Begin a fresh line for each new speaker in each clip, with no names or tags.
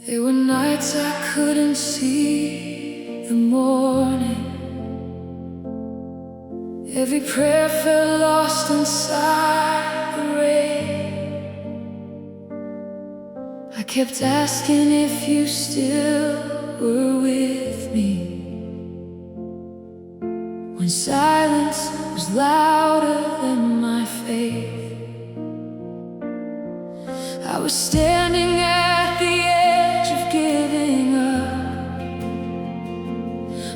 There were nights I couldn't see the morning. Every prayer felt lost inside the rain. I kept asking if you still were with me, when silence was louder than my faith. I was standing at the edge of giving up,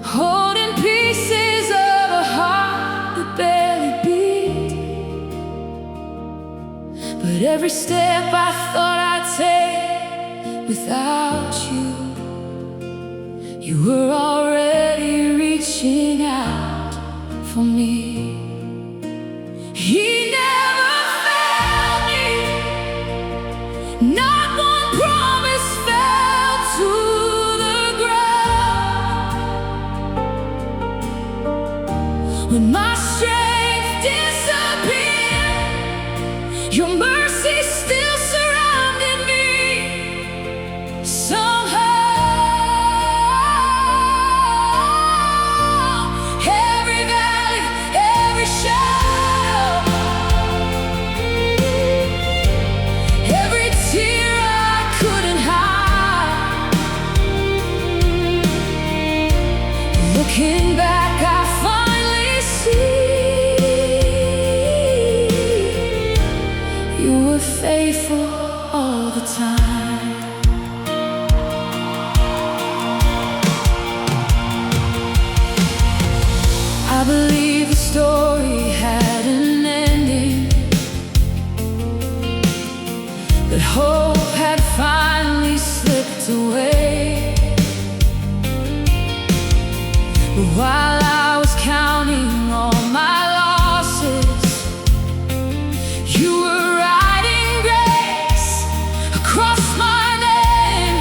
holding pieces of a heart that barely beat. But every step I thought I'd take without you, you were already reaching out for me. He never failed me. Not one promise fell to the ground. When my strength disappeared, your mercy still surrounded me. Somehow, every valley, every shadow, every tear I couldn't hide. Looking back, I finally see you were faithful all the time. I believe the story had an ending, that hope had finally slipped away. But while I was counting all my losses, you were writing grace across my name.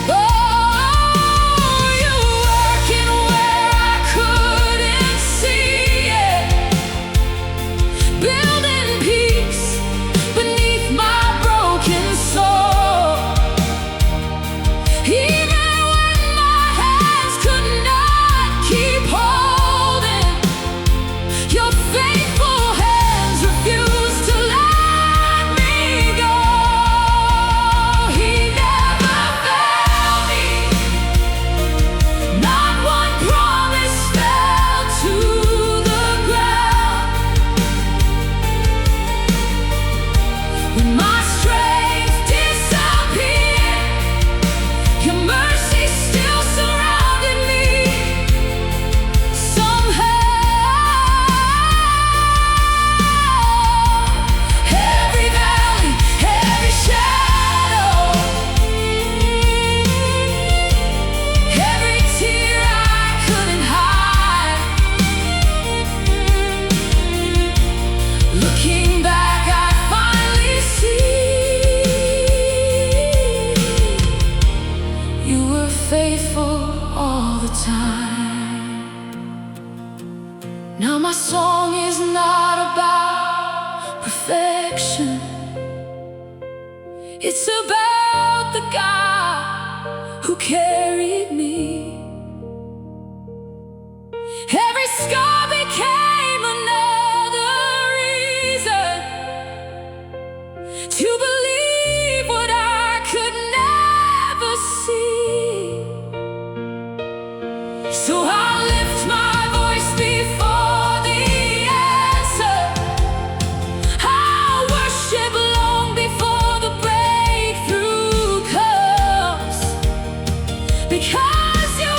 Oh, you were working where I couldn't see it, building peace beneath my broken soul. Even when my hands could not keep holding, your faithful hands refused to let me go. He never failed me. Not one promise fell to the ground. When my strength disappeared, your mercy still surrounded me. Somehow, every valley, every shadow, every tear I couldn't hide. Looking back, I finally see you were faithful all the time. Now my song is not about perfection. It's about the God who carried me. Every scar became another reason to believe what I could never see. So I lift my voice before the answer. I worship long before the breakthrough comes, because you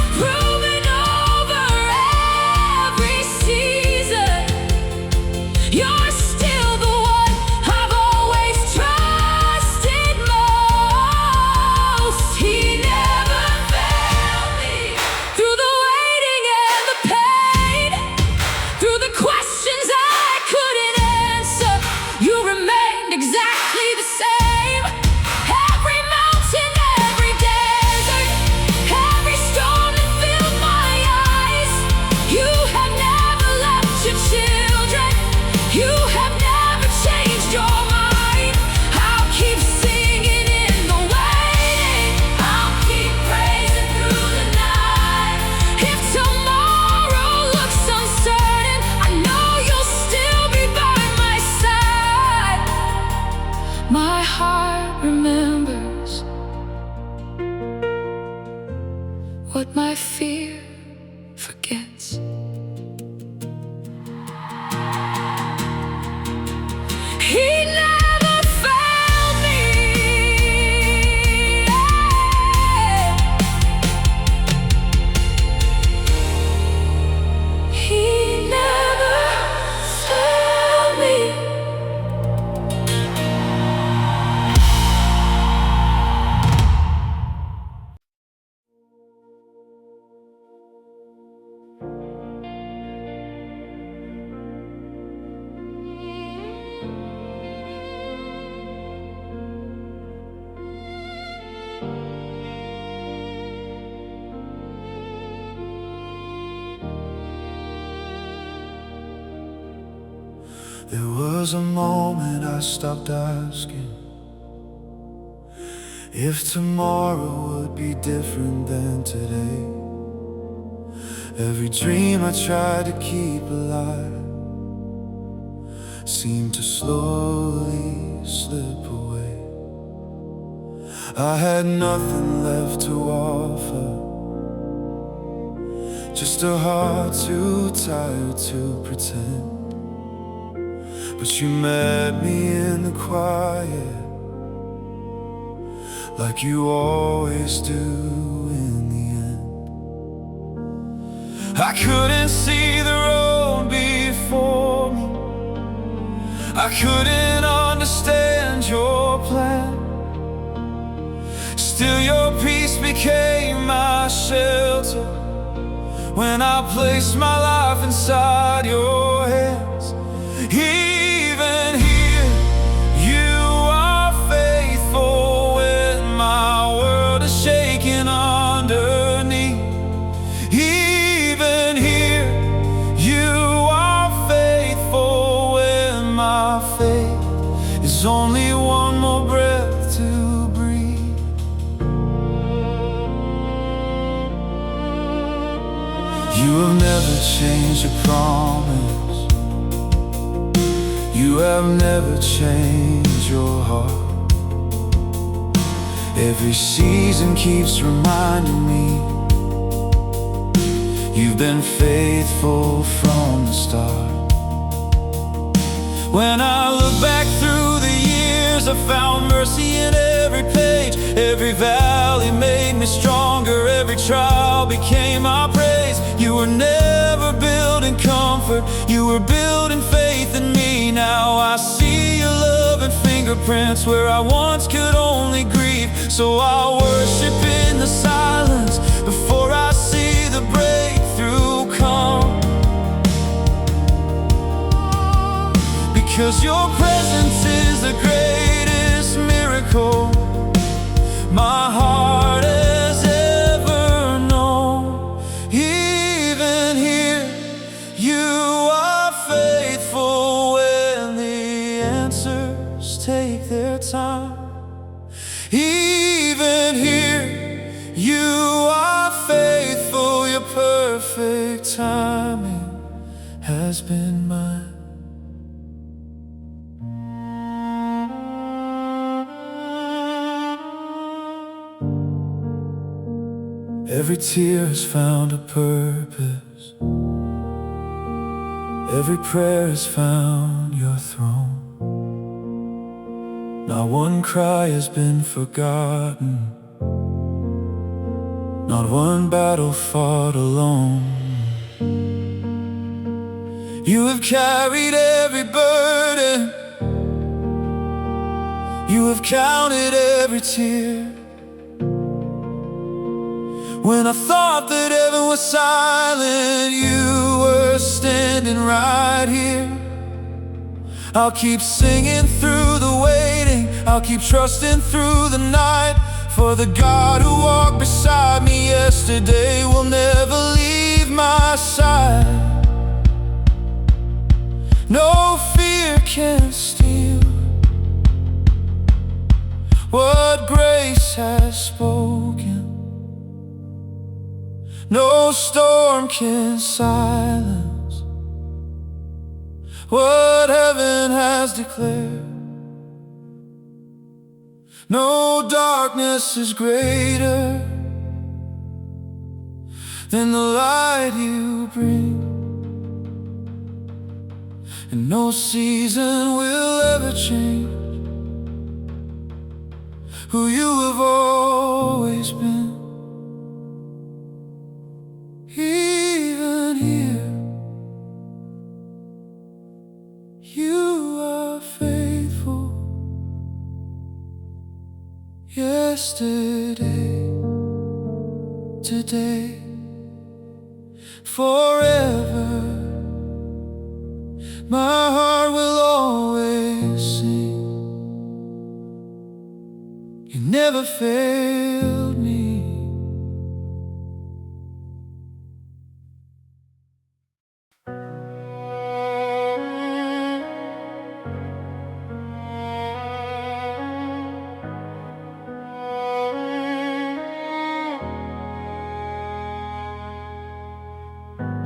was a moment I stopped asking if tomorrow would be different than today. Every dream I tried to keep alive seemed to slowly slip away. I had nothing left to offer, just a heart too tired to pretend. But you met me in the quiet, like you always do in the end. I couldn't see the road before me, I couldn't understand your plan. Still your peace became my shelter when I placed my life inside your hands. Even here, you are faithful when my world is shaking underneath. Even here, you are faithful when my faith is only one more breath to breathe. You have never changed your promise, you have never changed your heart. Every season keeps reminding me you've been faithful from the start. When I look back through the years, I found mercy in every page. Every valley made me stronger, every trial became my praise. You were never building comfort, you were building faith in me. Now I see your love and fingerprints where I once could only grieve. So I'll worship in the silence before I see the breakthrough come, because your presence is the greatest miracle my heart has ever known. Even here, you are faithful when the answers take their time. Even here, you are faithful, your perfect timing has been mine. Every tear has found a purpose, every prayer has found your throne. Not one cry has been forgotten, not one battle fought alone. You have carried every burden, you have counted every tear. When I thought that heaven was silent, you were standing right here. I'll keep singing through the waiting, I'll keep trusting through the night. For the God who walked beside me yesterday will never leave my side. No fear can steal what grace has spoken, no storm can silence what heaven has declared. No darkness is greater than the light you bring, and no season will ever change who you have always been. Even here, you are faithful. Yesterday, today, forever, my heart will always sing. You never failed me.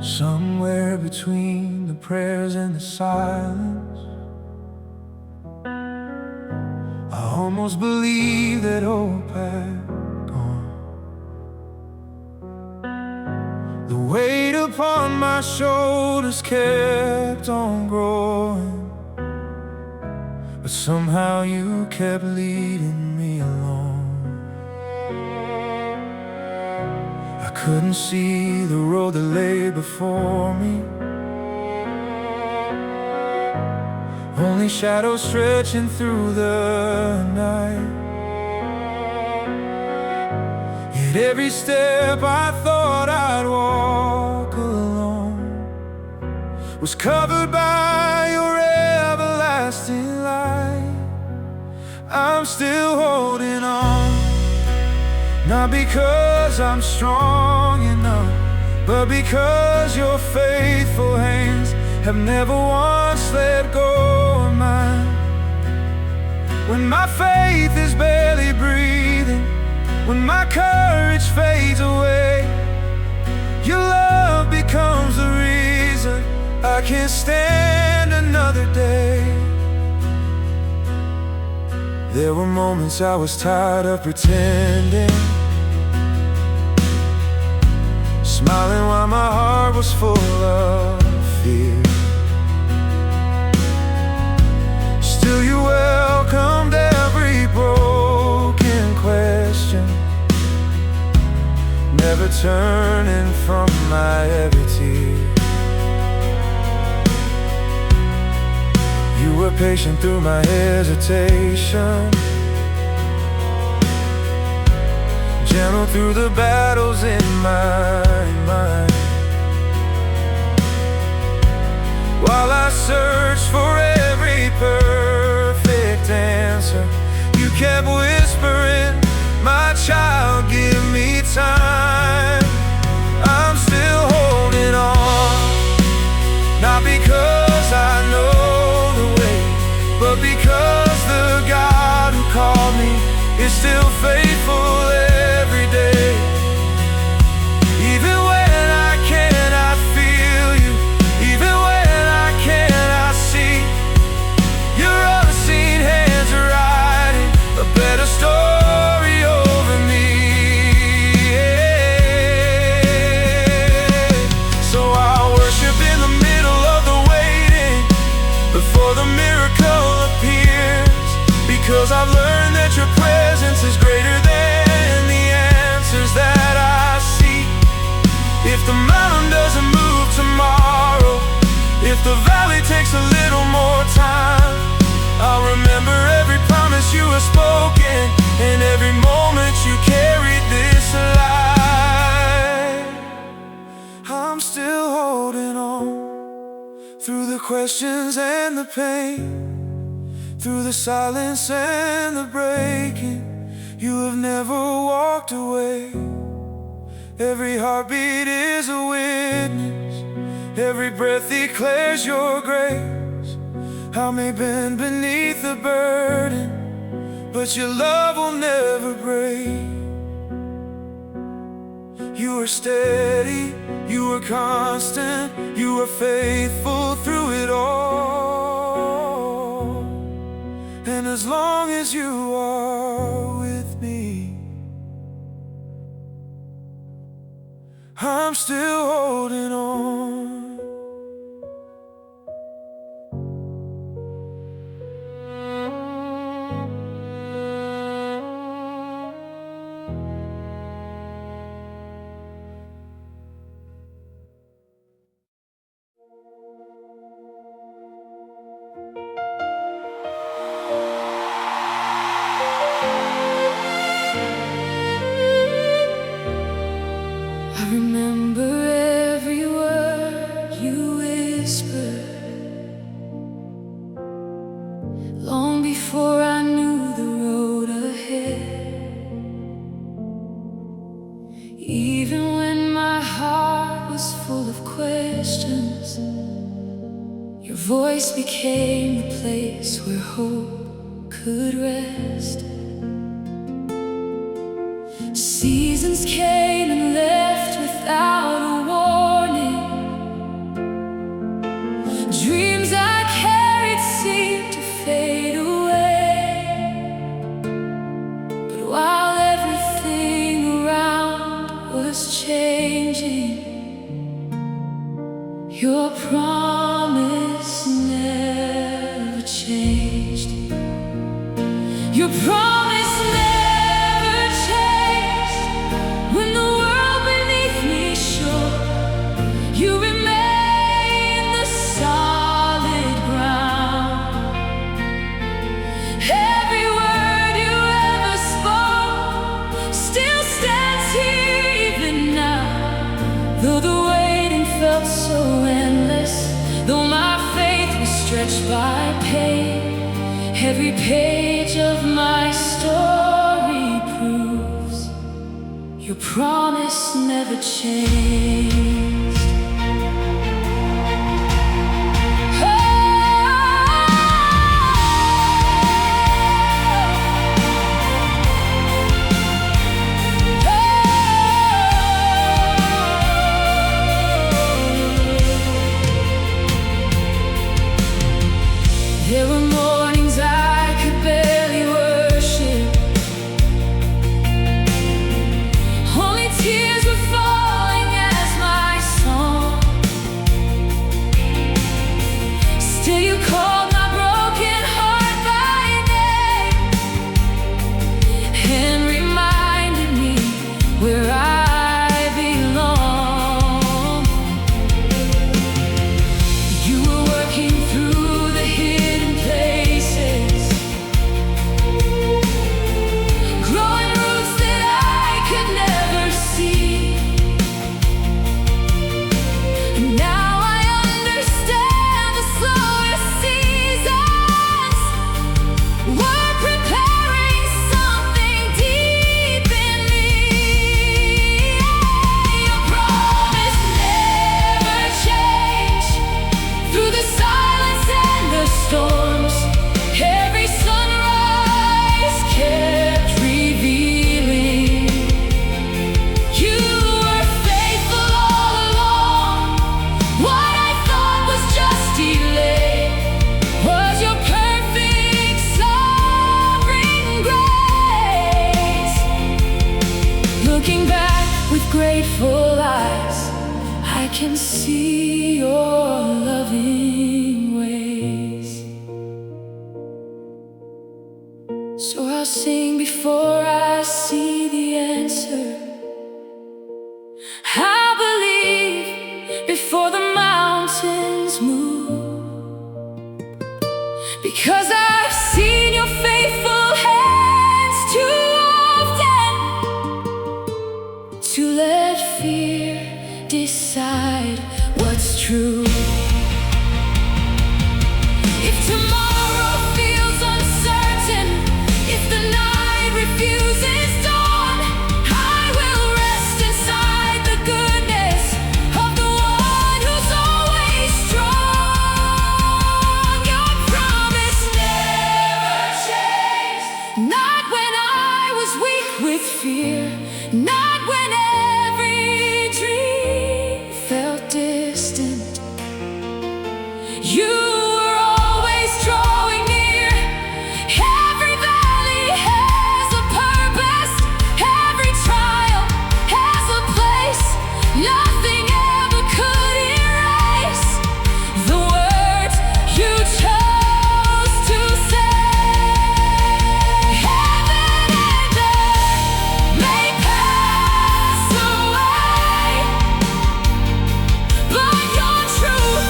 Somewhere between the prayers and the silence, I almost believe that hope had gone. The weight upon my shoulders kept on growing, but somehow you kept leading me along. I couldn't see the road that lay before me, only shadows stretching through the night. Yet every step I thought I'd walk alone was covered by your everlasting light. I'm still holding on, not because I'm strong enough, but because your faithful hands have never once let go of mine. When my faith is barely breathing, when my courage fades away, your love becomes the reason I can stand another day. There were moments I was tired of pretending, smiling while my heart was full of fear. Still you welcomed every broken question, never turning from my every tear. You were patient through my hesitation, gentle through the battles in my mind. While I searched for every perfect answer, you kept whispering, my child, give me time. I'm still holding on, not because I know the way, but because the God who called me is still faithful every day. Even when I cannot feel you, even when I cannot see, your unseen hands are writing a better story over me. So I'll worship in the middle of the waiting, before the miracle appears, because I've learned that your presence is greater than the answers that I seek. If the mountain doesn't move tomorrow, if the valley takes a little more time, I'll remember every promise you have spoken, and every moment you carried this alive. I'm still holding on, through the questions and the pain, through the silence and the breaking. You have never walked away. Every heartbeat is a witness, every breath declares your grace. I may bend beneath the burden, but your love will never break. You are steady, you are constant, you are faithful through it all. And as long as you are with me, I'm still holding on.
I remember every word you whispered, long before I knew the road ahead. Even when my heart was full of questions, your voice became the place where hope could rest. Seasons came and left without a warning, was changing, your promise never changed. Your promise never changed. When the world beneath me shook, you remain the solid ground. Every word you ever spoke still stands here even now. Though the waiting felt so endless, though my faith was stretched by pain, every page of my story proves your promise never changed. There were mornings I could barely worship. Only tears were falling as my song. Still you called my broken heart by name and reminded me where I belong. You were working through the hidden places, growing roots that I could never see. And now I understand the slowest seasons were preparing something deep in me. Your promise never changed. Through the silence and the storms, every sunrise kept revealing you were faithful all along. What I thought was just delay was your perfect sovereign grace. Looking back with grateful eyes, I can see your loving ways. So I'll sing before I see the answer. I'll believe before the mountains move, because I've seen your faithful hands too often to let fear decide what's true. If tomorrow feels uncertain, if the night refuses dawn, I will rest inside the goodness of the one who's always strong. Your promise never changed. Not when I was weak with fear, not when every dream felt distant. You were always drawing near. Every valley has a purpose, every trial has a place. Nothing ever could erase the words you chose to say. Heaven and earth may pass away, but your truth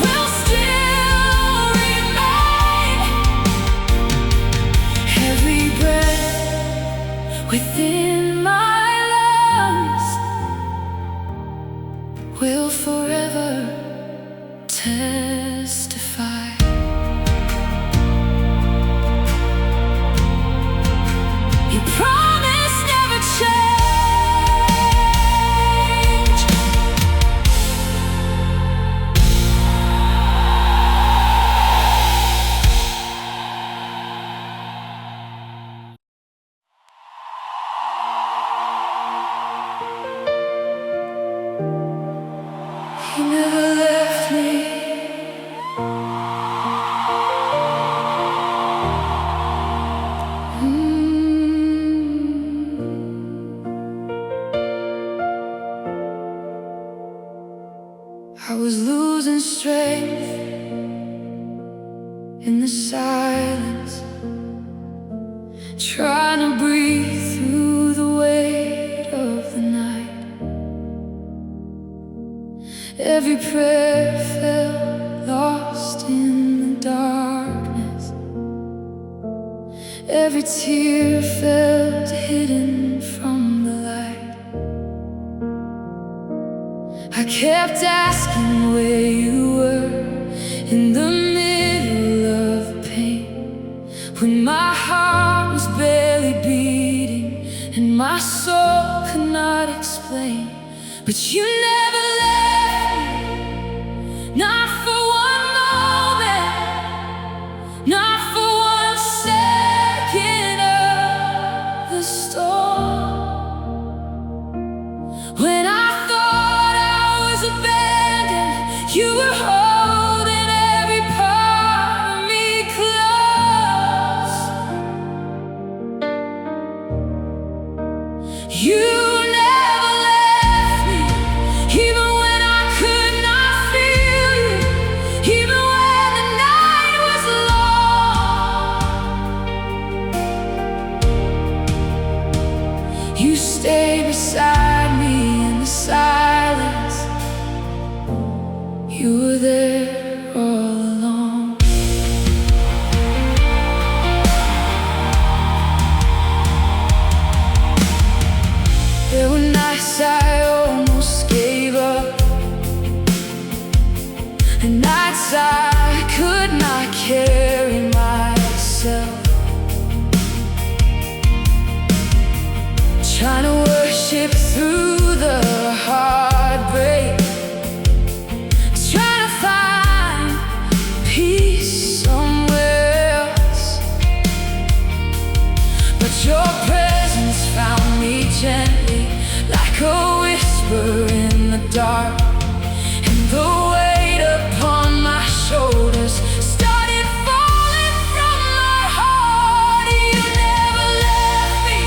will still remain. Every breath within my lungs will forever testify. Your promise never changed. You never left me kept asking where you were in the middle of pain, when my heart was barely beating and my soul could not explain. But you never left me, not for one moment, not for one second of the storm. When I thought I was abandoned, you were holding every part of me close. You never left me, even when I could not feel you, even when the night was long. You stayed beside me in the silence. You were there all along. There were nights I almost gave up, and nights I could not carry myself, trying to worship through the heartbreak, trying to find peace somewhere else. But your presence found me gently, like a whisper in the dark, and the weight upon my shoulders started falling from my heart. You never left me,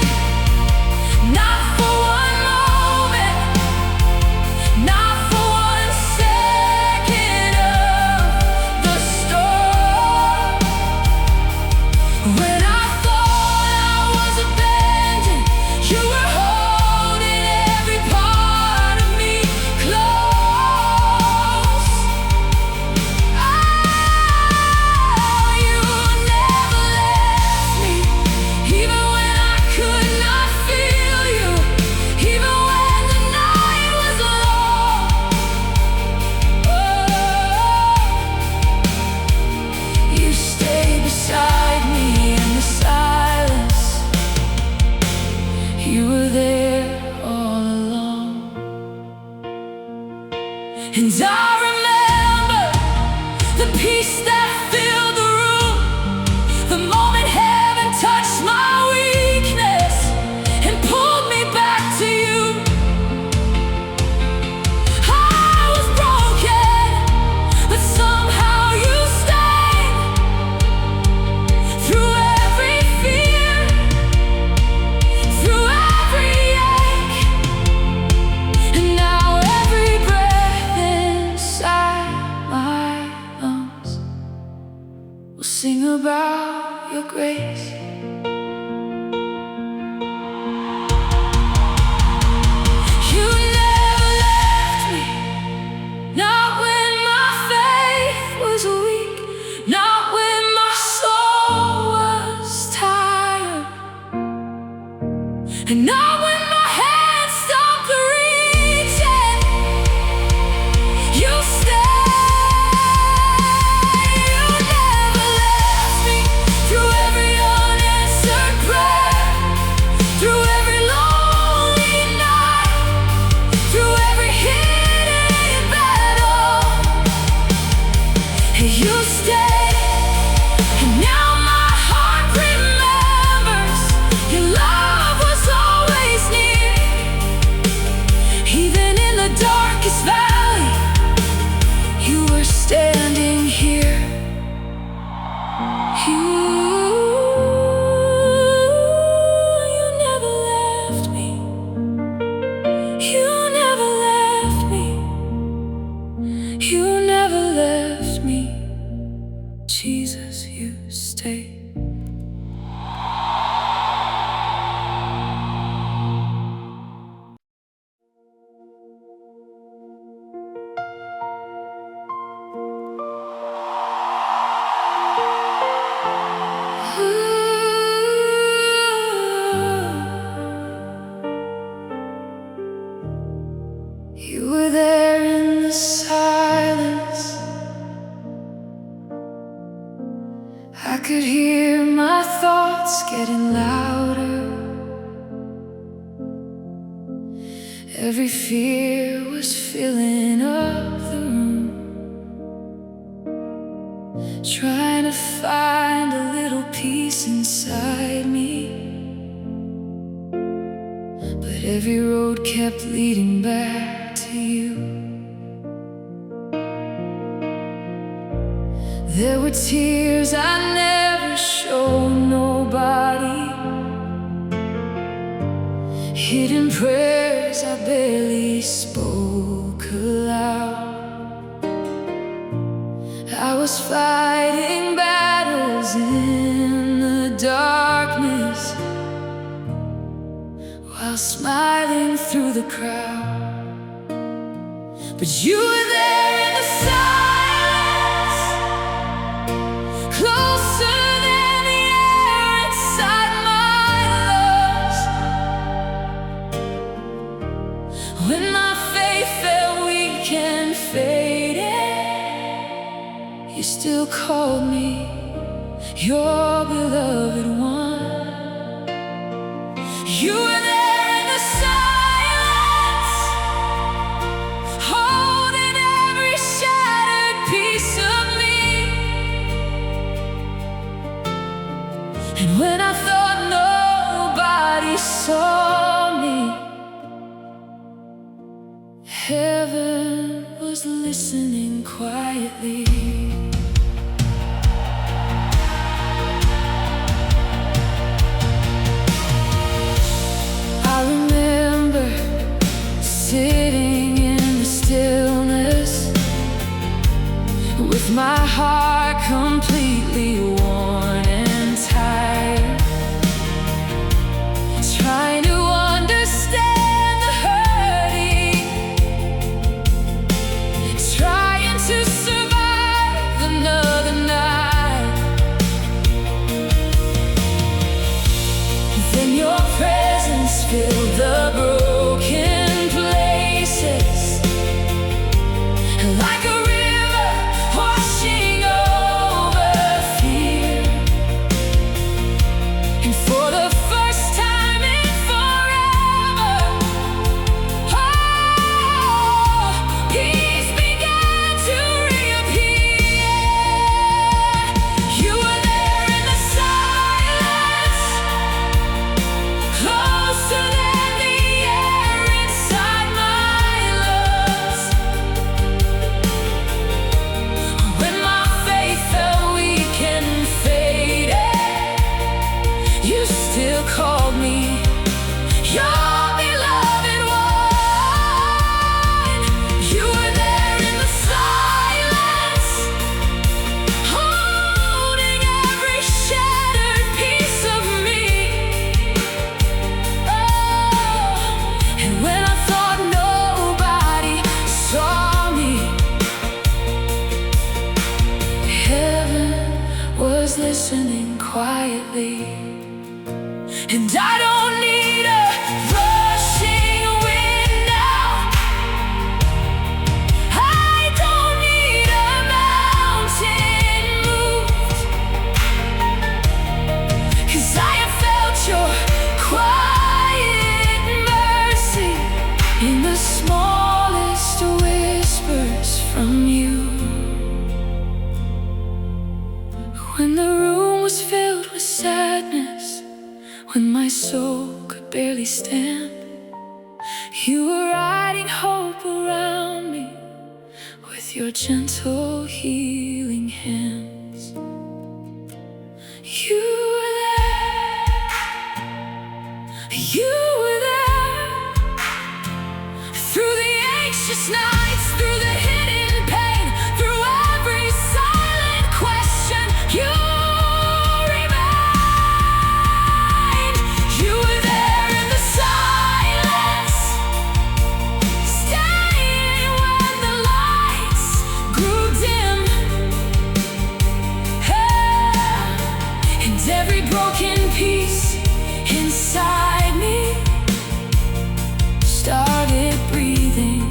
not for one moment, not for one second of the storm. When I thought I was abandoned, you were holding every part of me close. Oh, you never left me, even when I could not feel you, even when the night was long. Oh, you stayed beside me in the silence. You were there all along. And I remember the peace that filled the room, the moment heaven touched my weakness and pulled me back to you. I was broken, but somehow you stayed through every fear, through every ache. And now every breath inside my lungs will sing about your grace. You never left me, not when my faith was weak, not when my soul was tired, and not when my hands stopped reaching. You stayed. You never left me, through every unanswered prayer, through every lonely night, through every hidden battle. You stayed, and now my heart remembers your love was always Every fear was filling up the room, trying to find a little peace inside me. But every road kept leading back to you. There were tears I never showed nobody, hidden prayers I barely spoke aloud. I was fighting battles in the darkness while smiling through the crowd. But you were there in the silence, closer than the air inside my lungs. When my faith felt weak and faded, you still called me your beloved one. You were there in the silence, holding every shattered piece of me. And when I thought nobody saw me, heaven was listening quietly. I remember sitting in the stillness, with my heart completely worn and tired, trying to understand the hurting, trying to survive another night. Then your presence filled the broken places, like a river washing over fear. And for the first time in forever, oh, peace began to reappear. You were there in the silence, closer than the air inside my lungs. When my faith felt weak and faded, you still called me your beloved one. You were there in the silence, holding every shattered piece of me. Oh, and when I thought nobody saw me, heaven was listening quietly. And I don't need a rushing wind now, I don't need a mountain moved, 'cause I have felt your quiet mercy in the smallest whispers from you. When the room was filled with sadness, when my soul could barely stand, you were writing hope around me with your gentle healing hands. You were there, you were there, through the anxious nights, through the hidden pain, through every silent question. You remained. You were there in the silence, staying when the lights grew dim. And every broken piece inside me started breathing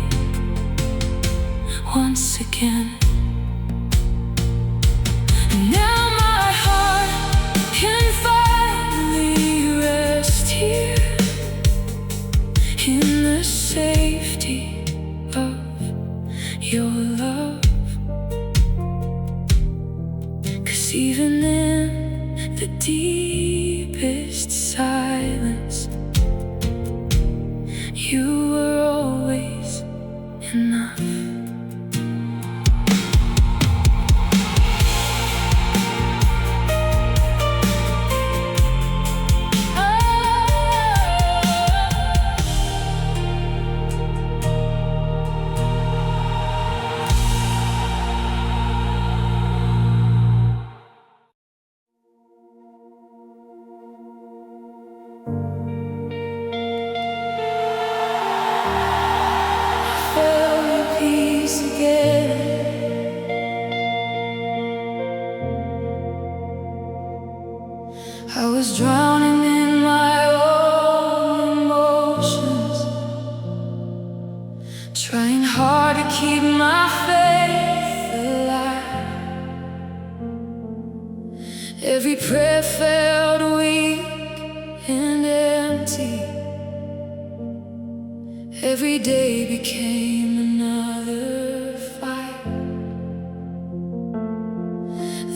Every day became another fight.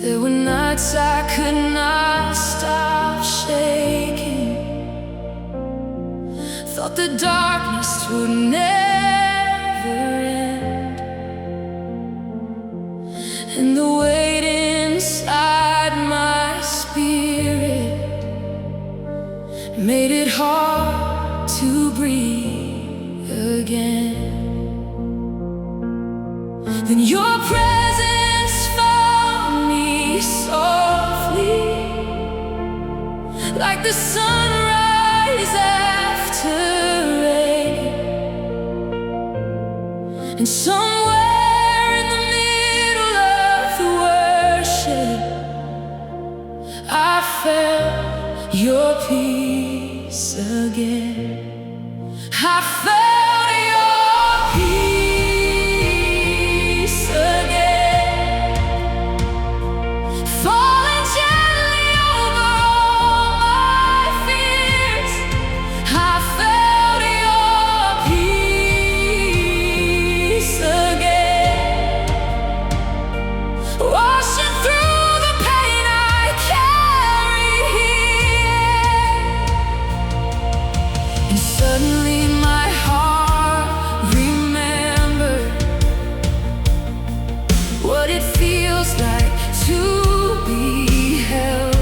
There were nights I could not stop shaking. Thought the darkness would never end, and the weight inside my spirit made it hard to breathe again. Then your presence found me softly, like the sunrise after rain. And somewhere in the middle of the worship, I felt your peace again. I felt your peace again, falling gently over all my fears. I felt your peace again, washing through the pain I carry here. And suddenly my heart remembered what it feels like to be held.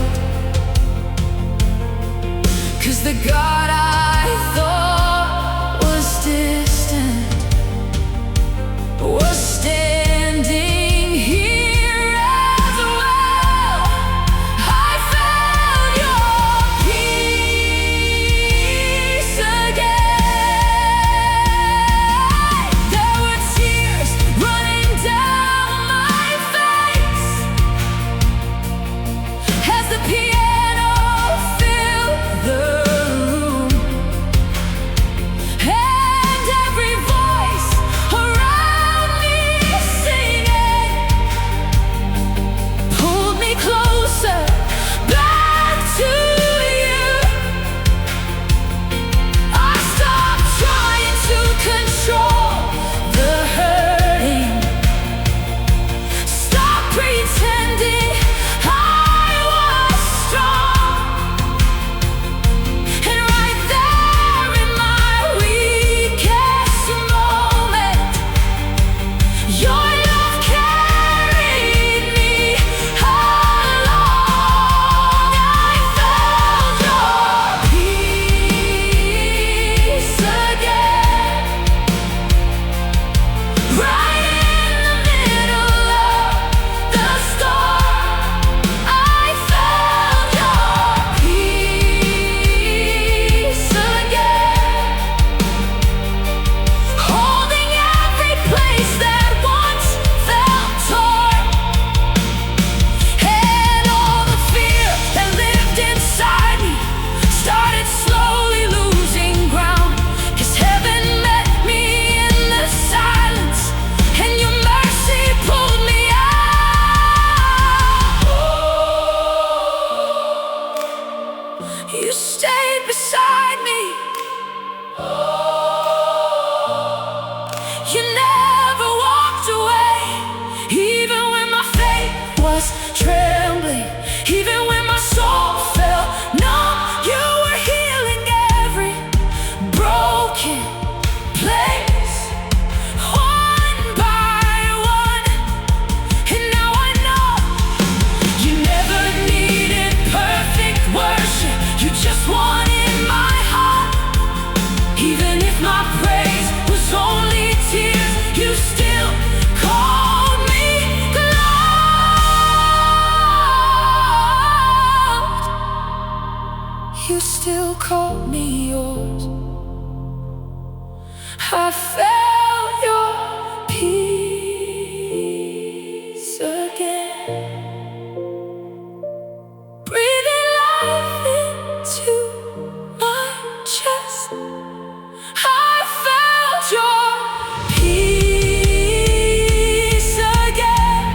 'Cause the God I thought was distant was standing here as well. I felt your peace again. There were tears running down my face as the piano filled the room, and every voice around me singing pulled me closer back to you. I stopped trying to control the hurting, stop pretending I was strong. And right there in my weakest moment, your love carried me along. I felt your peace again, right in the middle of the storm. I felt your peace again, holding every place that once felt torn, and all the fear that lived inside me started slowly losing ground. 'Cause heaven met me in the silence, and your mercy pulled me out. You stayed beside me. You never walked away, even when my faith was trembling, even when my soul felt numb. You were healing every broken place, one by one. And now I know you never needed perfect worship, you just wanted my heart. Even if my praise was only tears, you still called me loved. You still called me yours. I felt your peace again, breathing life into my chest. I felt your peace again,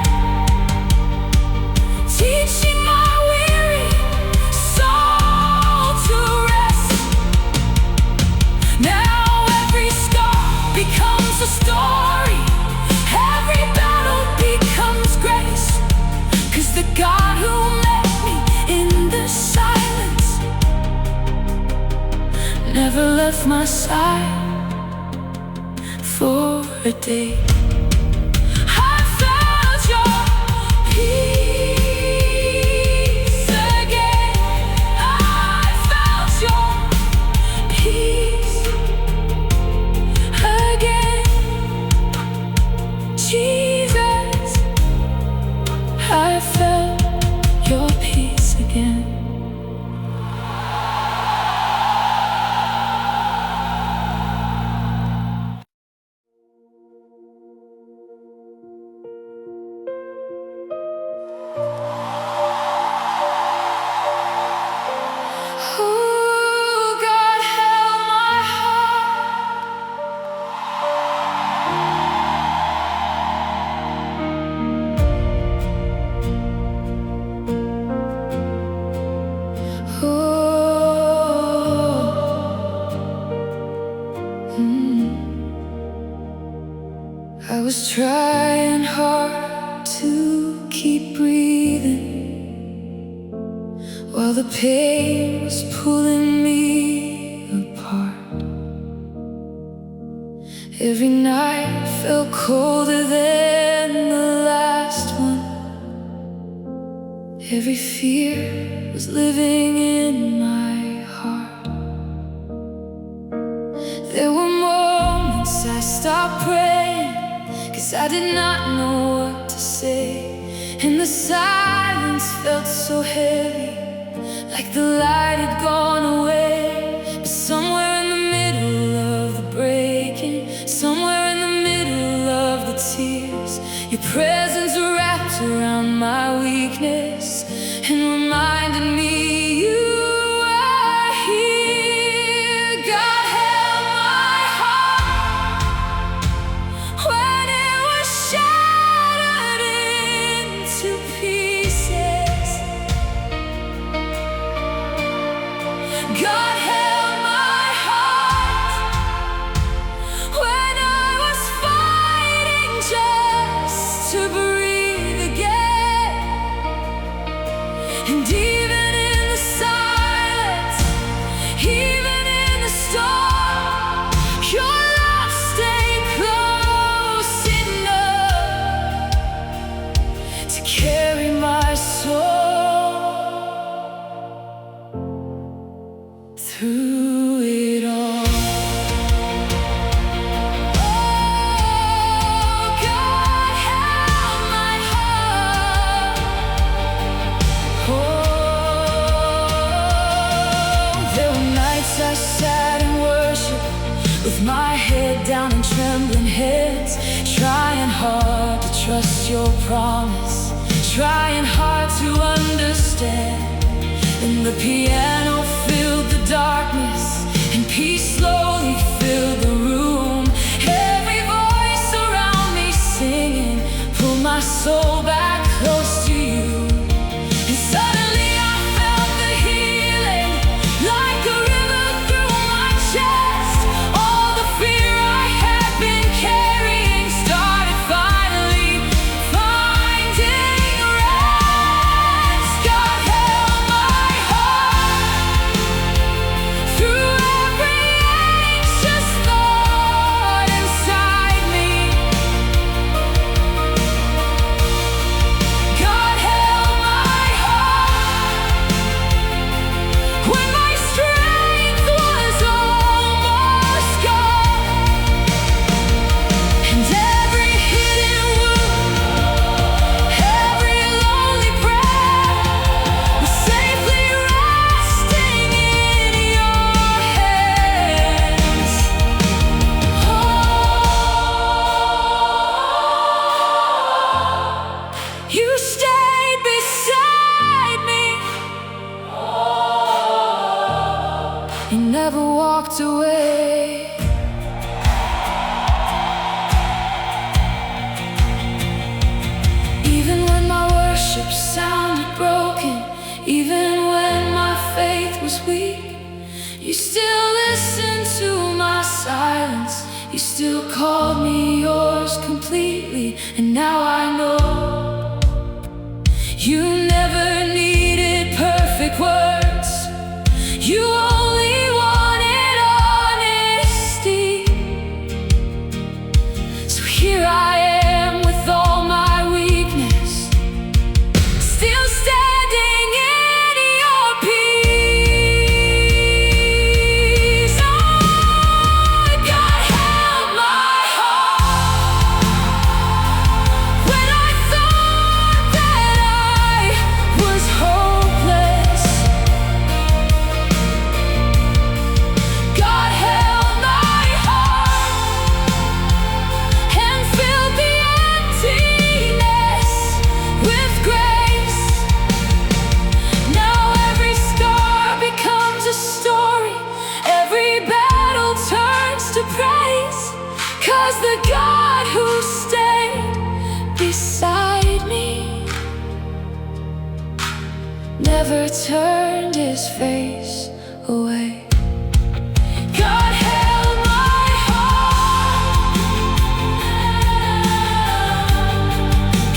teaching my weary soul to rest. Now every scar never left my side for a day. I felt your peace again. I felt your peace again. Jesus, I felt your peace again. Ooh, God held my heart. I was trying hard to keep breathing while the pain was pulling me apart. Every night felt colder than the last one. Every fear was living in my heart. There were moments I stopped praying, 'cause I did not know what to say. And the silence felt so heavy, like the light had gone away. But somewhere in the middle of the breaking, somewhere in the middle of the tears, your presence wrapped around my weakness and reminded me you are here. God held my heart when it was shattered into pieces. God held my heart when I was fighting just to breathe again. And even in the silence, even in the storm, your love stayed close enough to carry my soul through it all. Oh, God held my heart. Oh, there were nights I sat in worship with my head down and trembling hands, trying hard to trust your promise, trying hard to understand. And the piano filled the darkness, and peace slowly filled the room. Every voice around me singing pulled my soul back close to you. And suddenly I felt the healing, like a river through my chest. All the fear I had been carrying started finally finding rest. God held my heart through every anxious thought inside me. God held my heart when my strength was almost gone. And every hidden wound, every lonely prayer was safely resting in your hands. Oh, you stayed beside me. You never walked away. Even when my worship sounded broken, even when my faith was weak, you still listened to my silence. You still called me yours completely. And now I know you never needed perfect words. You only wanted was the God who stayed beside me, never turned his face away. God held my heart,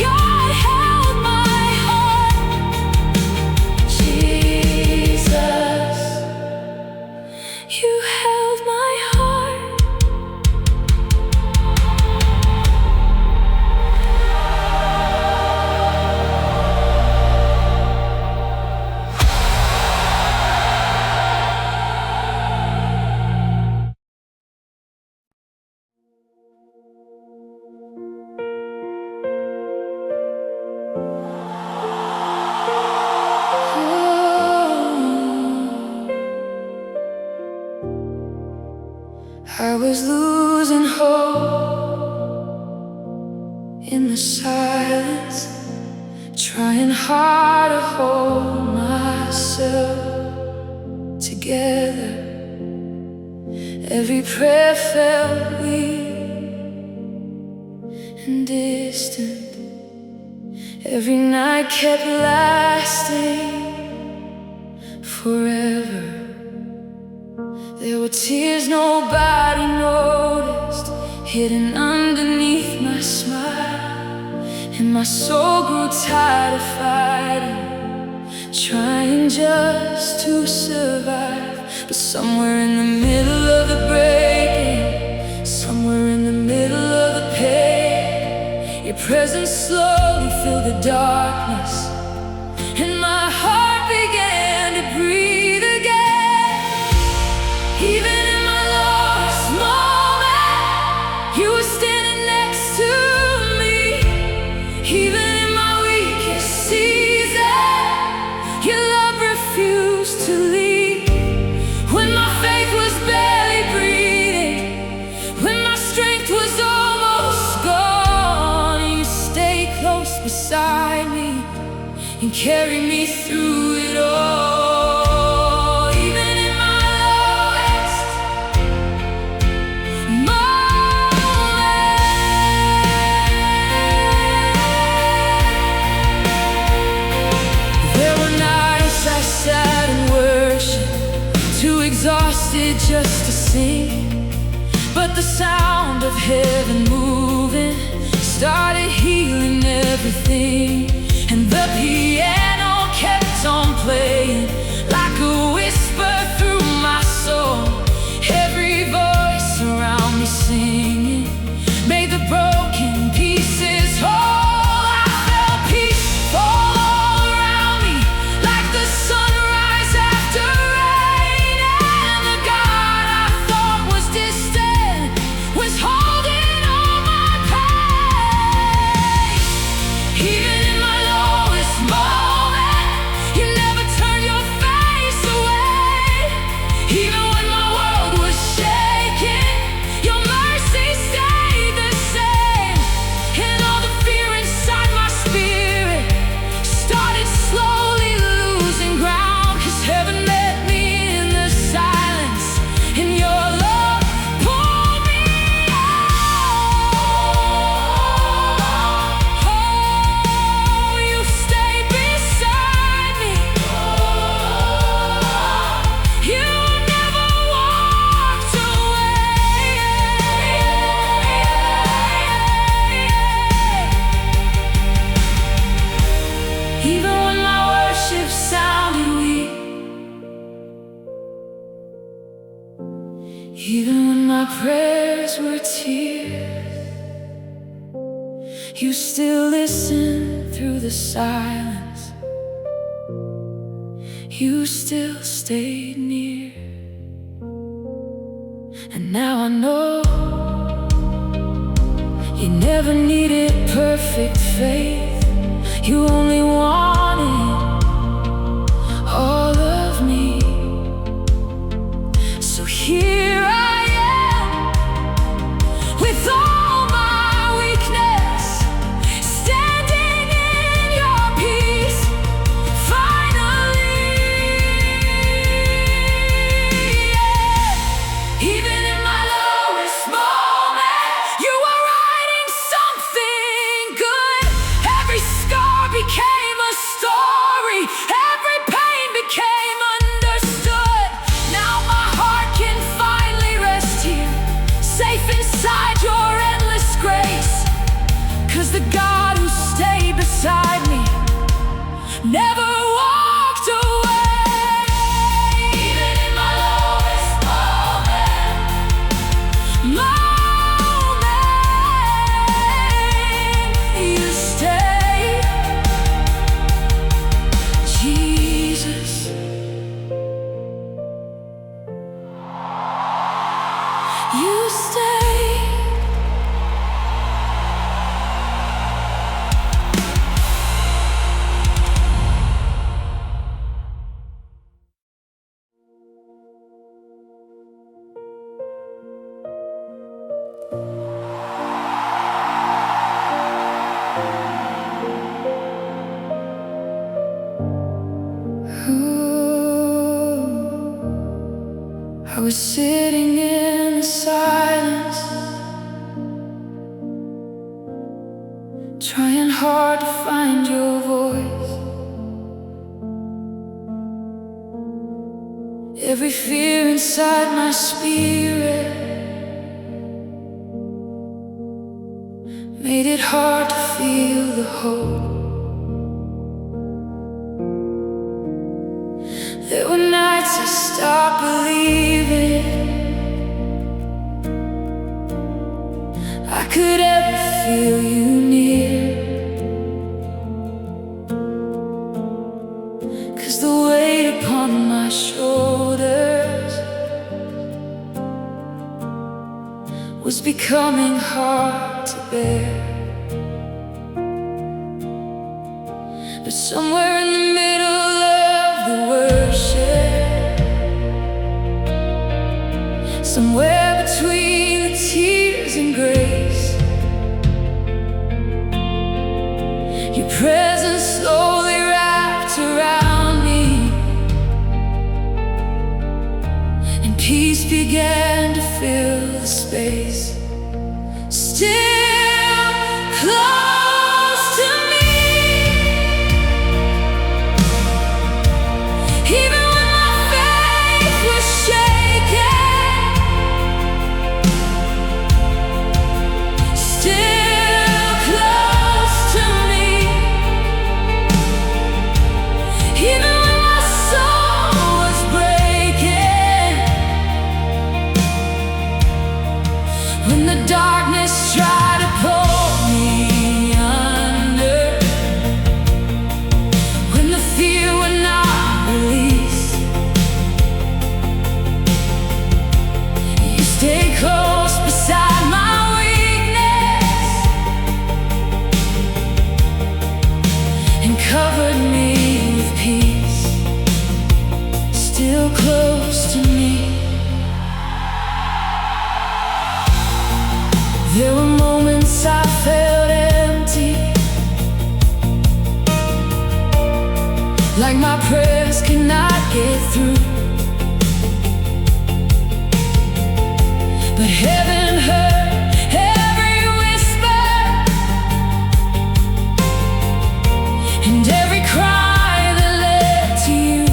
God held my heart. Jesus, you held my heart. I was losing hope in the silence, trying hard to hold myself together. Every prayer felt weak and distant. Every night kept lasting forever. There were tears nobody noticed, hidden underneath my smile. And my soul grew tired of fighting, trying just to survive. But somewhere in the middle of the breaking, somewhere in the middle of the pain, your presence slowly filled the darkness, and my heart began to breathe again. Even in my lowest moment, you were standing next to me. Even in my weakest season, your love refused to leave. When my faith was barely breathing, when my strength was almost gone, you stayed close beside me and carried me through it all. Exhausted just to sing, but the sound of heaven moving started healing everything. And the piano kept on playing like a whisper through my soul. Every voice around me singing made the broken pieces whole. I felt peace fall all around me like the sunrise after rain. And the God I thought was distant was holding all my pain. Even in my lowest moment, you never turned your face away. Even when my world was shaking, your mercy stayed the same. And all the fear inside my spirit started slowly losing ground, 'cause heaven met me in the silence, and your love pulled me out. Oh, you stayed beside me. You never walked away. Even when my worship sounded weak, even when my prayers were tears, you still listened through the silence. You still stayed near. And now I know you never needed perfect faith. You only wanted all of me. So here I am with all my weakness, standing in your peace. Finally, yeah. Even in my lowest moment, you 'Cause the God who stayed beside me never walked away. Even in my lowest moment, you stayed. Jesus, you stayed. I was sitting in the silence, trying hard to find your voice. Every fear inside my spirit made it hard to feel the hope. There were nights I stopped believing I could ever feel you near, 'cause the weight upon my shoulders was becoming hard to bear. But somewhere in the middle of the worship, somewhere between the tears and grace, your presence slowly wrapped around me, and peace began to fill the space. Still close to me, even when my faith was shaken. Still close to me, even when my soul was breaking. When the darkness tried to pull me under, when the fear would not release, you stayed close beside my weakness and covered me with peace. Still close to me. There were moments I felt empty, like my prayers could not get through. But heaven heard every whisper and every cry that led to you.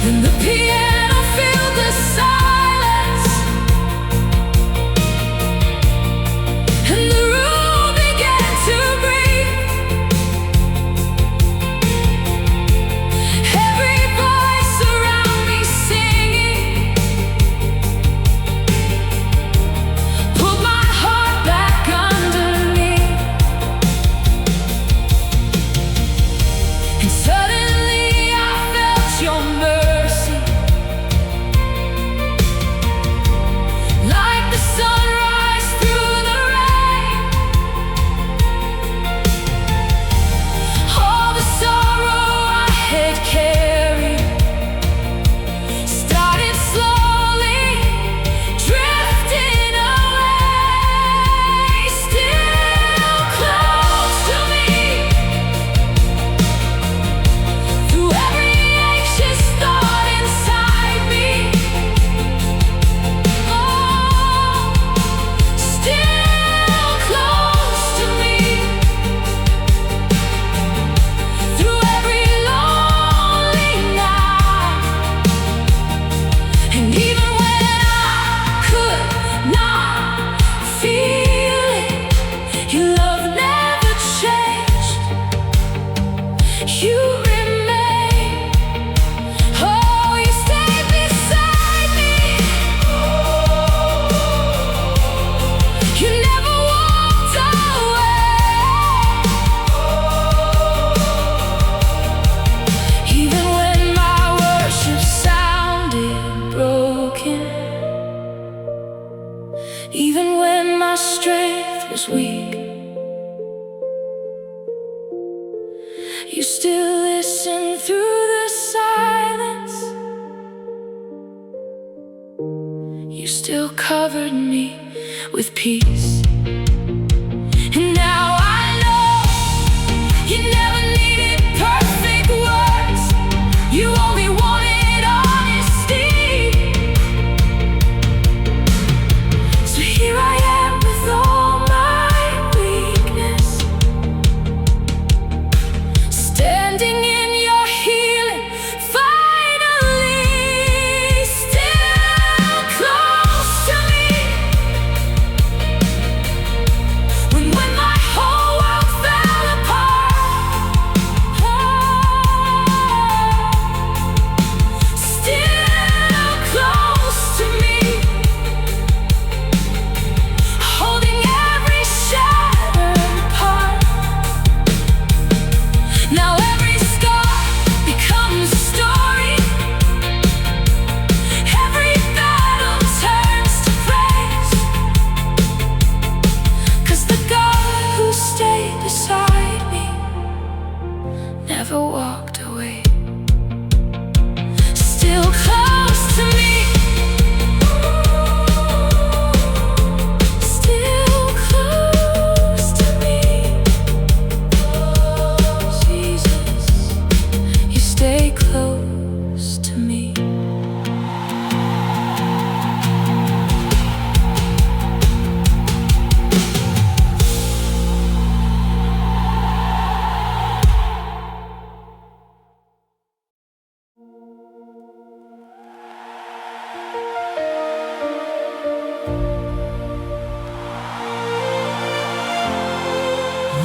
Then the piano filled the silence, and the room began to breathe. Every voice around me singing pulled my heart back underneath. And suddenly I felt your mercy was weak. You still listen through the silence. You still covered me with peace. And now I know you never needed perfect words. You only wanted honesty. So here I am with all my weakness, standing in your healing, finally, still close to me. When my whole world fell apart, still close to me, holding every shattered part. Now every scar becomes a story. Every battle turns to praise. 'Cause the God who stayed beside me never walked away. Still close to me. Still close to me. Jesus, you stay close to me.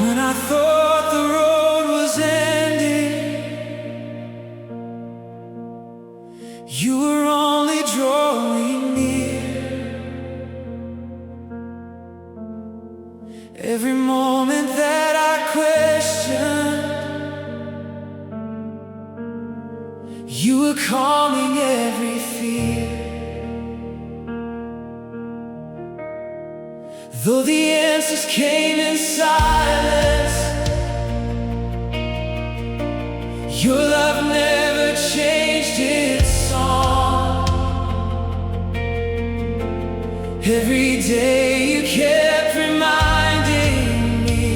When I thought the road was ending, you were only drawing near. Every moment that I questioned, you were calming every fear. Though the answers came in silence, your love never changed its song. Every day you kept reminding me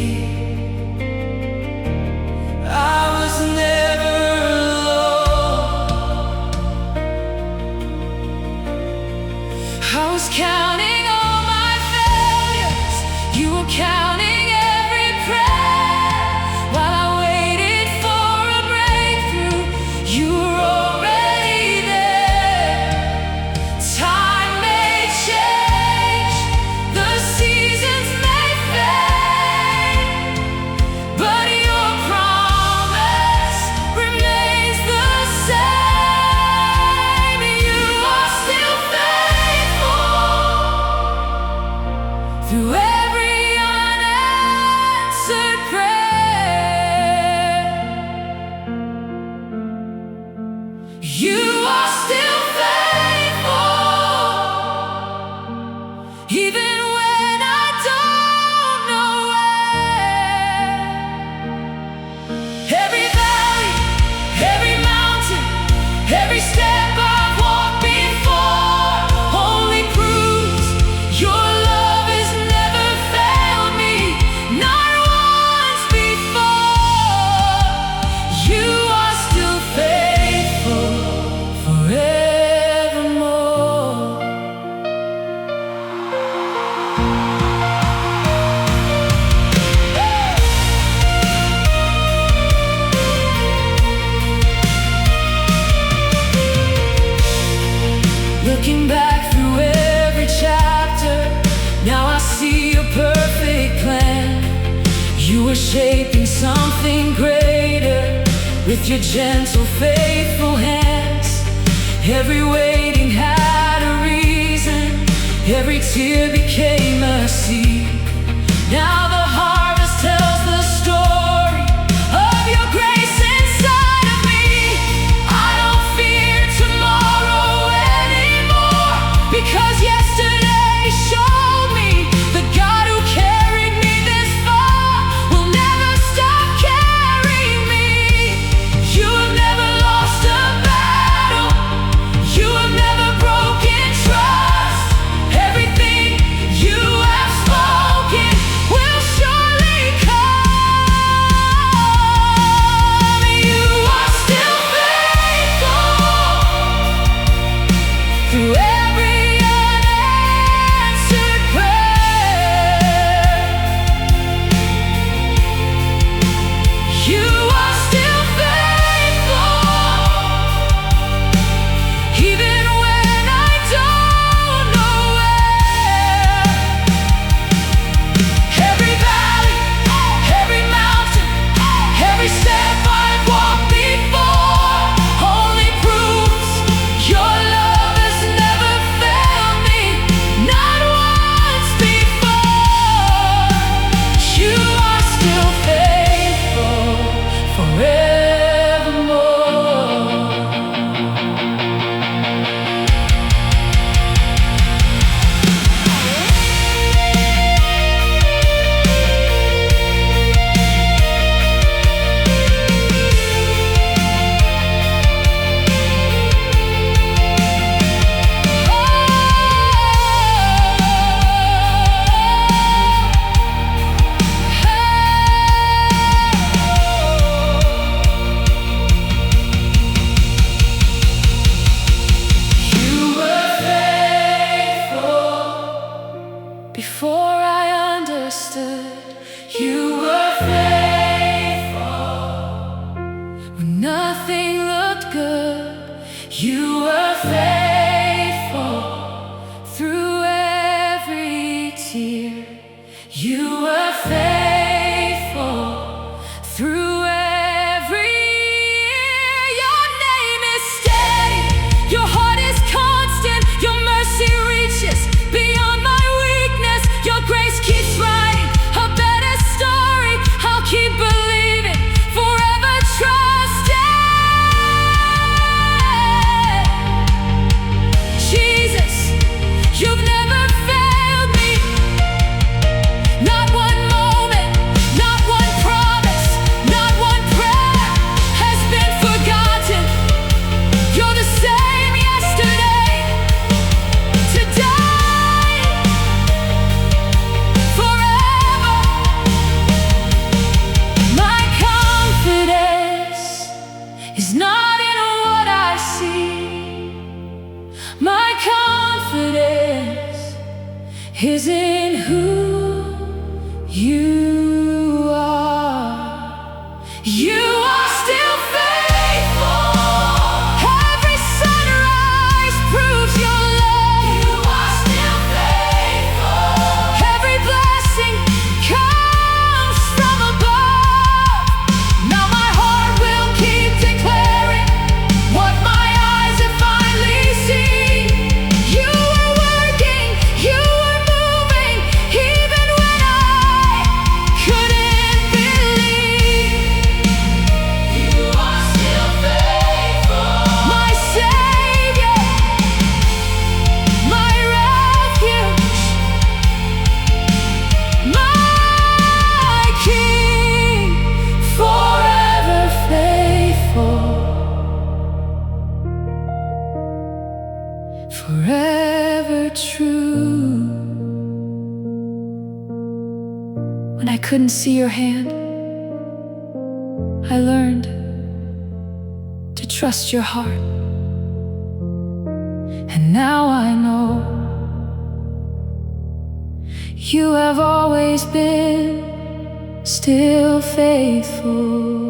I was never alone. I was counting all my failures, you were counting every prayer. While I waited for a breakthrough, you were already there. Time may change, the seasons may fade, but your promise remains the same. You are still faithful through every unanswered prayer. You are still faithful, even when I don't know where. Every valley, every mountain, every step I've walked before only proves your love has never failed me, not once before. You are still faithful forevermore. Looking back through every chapter, now I see your perfect plan. You were shaping something greater with your gentle, faithful hands. Every waiting had a reason, every tear became a seed. Now the harvest tells the story of your grace inside of me. I don't fear tomorrow anymore, because yesterday showed me the God who carried
were faithful through every tear. You were faithful through every year. Your name is steady, your heart is constant, your mercy reaches beyond my weakness. Your grace keeps writing a better story. I'll keep believing, forever trusting. Jesus, you've never failed me. Not one moment, not one promise, not one prayer has been forgotten. You're the same yesterday, today, forever. My confidence is not in what I see. My confidence is in who you are. You are still faithful. Every sunrise proves your love. You are still faithful. Every blessing comes from above. Now my heart will keep declaring what my eyes have finally seen. You were working, you were moving, even when I couldn't believe. You are still faithful. My Savior, my refuge, my King, forever faithful, forever true. When I couldn't see your hand, I learned to trust your heart. And now I know you have always been still faithful.